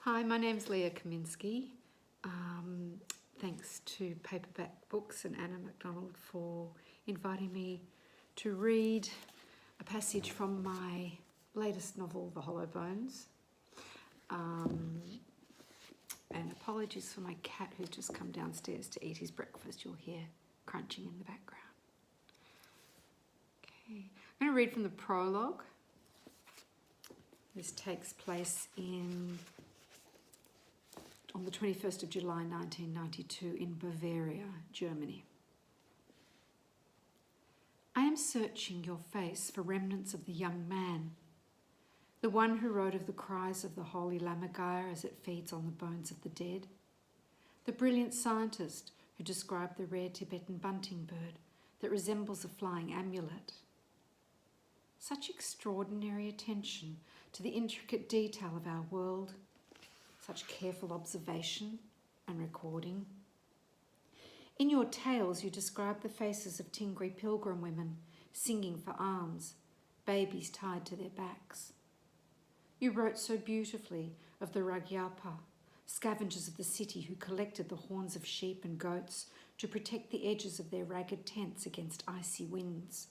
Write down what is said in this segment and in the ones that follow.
Hi, my name's Leah Kaminsky. Thanks to Paperback Books and Anna MacDonald for inviting me to read a passage from my latest novel, The Hollow Bones. And apologies for my cat who's just come downstairs to eat his breakfast. You'll hear crunching in the background. Okay, I'm going to read from the prologue. This takes place on the 21st of July 1992 in Bavaria, Germany. I am searching your face for remnants of the young man, the one who wrote of the cries of the holy lammergeier as it feeds on the bones of the dead, the brilliant scientist who described the rare Tibetan bunting bird that resembles a flying amulet. Such extraordinary attention to the intricate detail of our world, such careful observation and recording. In your tales, you describe the faces of Tingri pilgrim women singing for alms, babies tied to their backs. You wrote so beautifully of the Ragyapa, scavengers of the city who collected the horns of sheep and goats to protect the edges of their ragged tents against icy winds.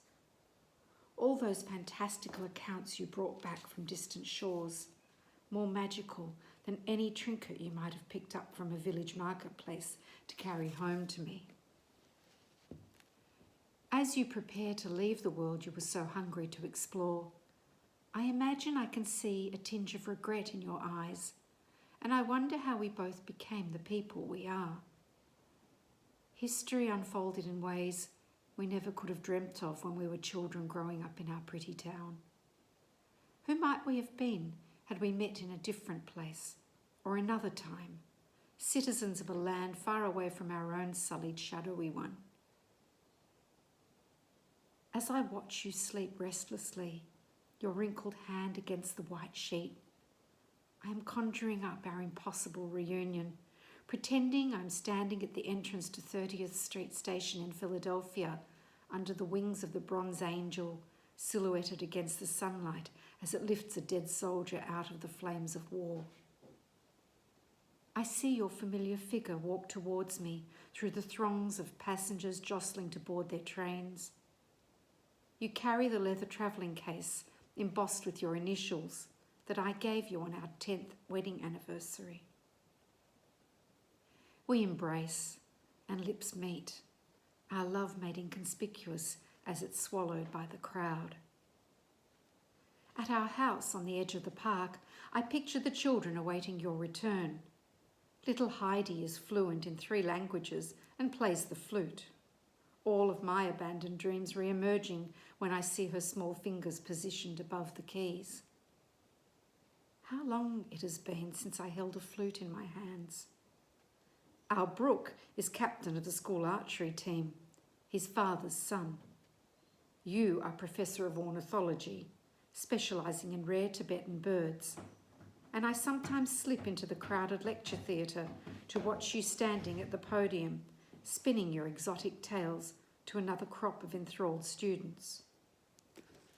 All those fantastical accounts you brought back from distant shores, more magical than any trinket you might have picked up from a village marketplace to carry home to me. As you prepare to leave the world you were so hungry to explore, I imagine I can see a tinge of regret in your eyes, and I wonder how we both became the people we are. History unfolded in ways we never could have dreamt of when we were children growing up in our pretty town. Who might we have been had we met in a different place or another time, citizens of a land far away from our own sullied, shadowy one? As I watch you sleep restlessly, your wrinkled hand against the white sheet, I am conjuring up our impossible reunion, pretending I'm standing at the entrance to 30th Street Station in Philadelphia under the wings of the bronze angel, silhouetted against the sunlight as it lifts a dead soldier out of the flames of war. I see your familiar figure walk towards me through the throngs of passengers jostling to board their trains. You carry the leather travelling case embossed with your initials that I gave you on our 10th wedding anniversary. We embrace and lips meet, our love made inconspicuous as it's swallowed by the crowd. At our house on the edge of the park, I picture the children awaiting your return. Little Heidi is fluent in 3 languages and plays the flute. All of my abandoned dreams re-emerging when I see her small fingers positioned above the keys. How long it has been since I held a flute in my hands. Our Brooke is captain of the school archery team, his father's son. You are professor of ornithology, specialising in rare Tibetan birds, and I sometimes slip into the crowded lecture theatre to watch you standing at the podium, spinning your exotic tales to another crop of enthralled students.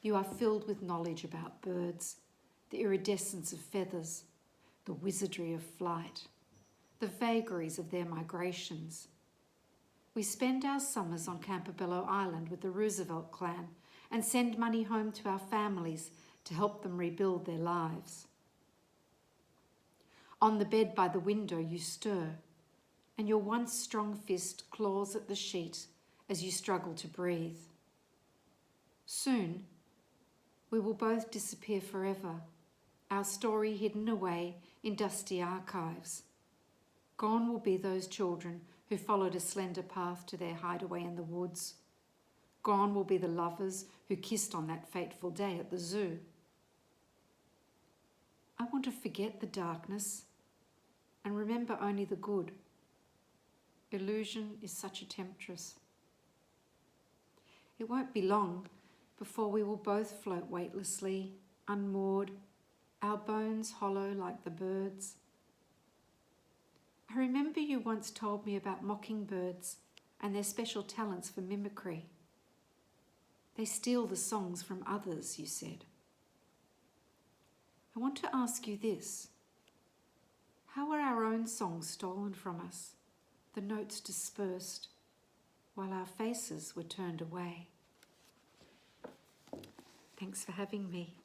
You are filled with knowledge about birds, the iridescence of feathers, the wizardry of flight, the vagaries of their migrations. We spend our summers on Campobello Island with the Roosevelt clan and send money home to our families to help them rebuild their lives. On the bed by the window you stir, and your once strong fist claws at the sheet as you struggle to breathe. Soon, we will both disappear forever, our story hidden away in dusty archives. Gone will be those children who followed a slender path to their hideaway in the woods. Gone will be the lovers who kissed on that fateful day at the zoo. I want to forget the darkness and remember only the good. Illusion is such a temptress. It won't be long before we will both float weightlessly, unmoored, our bones hollow like the birds. I remember you once told me about mockingbirds and their special talents for mimicry. They steal the songs from others, you said. I want to ask you this. How were our own songs stolen from us, the notes dispersed, while our faces were turned away? Thanks for having me.